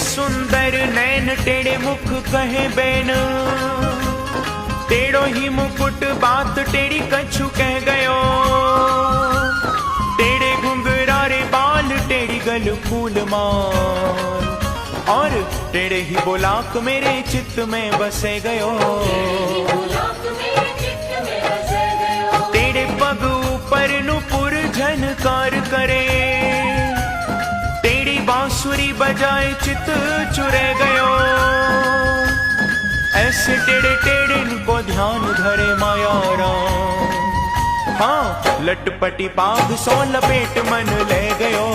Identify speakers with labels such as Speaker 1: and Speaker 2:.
Speaker 1: सुंदर नैन टेढ़े मुख कहे बैन, टेढ़ो ही मुकुट बात टेढ़ी कछु कह गयो, टेढ़े घुंघरारे बाल टेढ़ी गल फूल माल, और टेढ़े ही बोलाक मेरे चित्त में बसे गयो। टेढ़े पग ऊपर नुपुर झनकार करे, टेढ़ी बांसुरी बजाए चित चुरे गयो। ऐसे टेढ़े टेढ़े को ध्यान धरे माया राम, हाँ लटपटी पाग सो लपेट मन ले गयो।